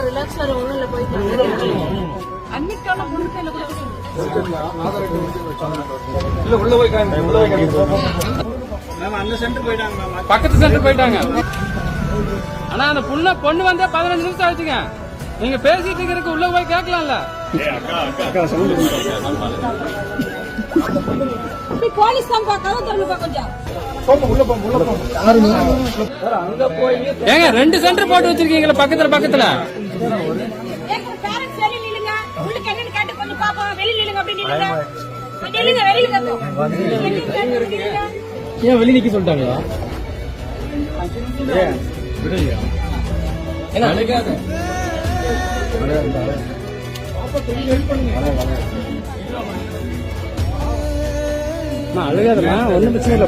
ரிலாக்ஸ்ல ஒண்ணுல போயிட்டு அன்னைக்கான முழுக்கையில கூட இல்ல உள்ள போய் அந்த சென்டர் போயிட்டாங்க, பக்கத்து சென்டர் போயிட்டாங்க. ஆனா அந்த பொண்ணு வந்தே 15 நிமிஷம் ஆச்சுங்க. நீங்க பேசிட்டு இருக்கிறதுக்கு உள்ள போய் கேட்கலாம்ல. போலீஸ் தான் பாக்காத தரணும் கொஞ்சம் ஏங்க 2 சென்டர் போட்டு வச்சிருக்கீங்களா பக்கத்துல பக்கத்துல? ஏன் வெளிய நிக்க சொல்லிட்டாங்களா? அழுகாதமா, ஒன்னும் பிரச்சனை இல்லை.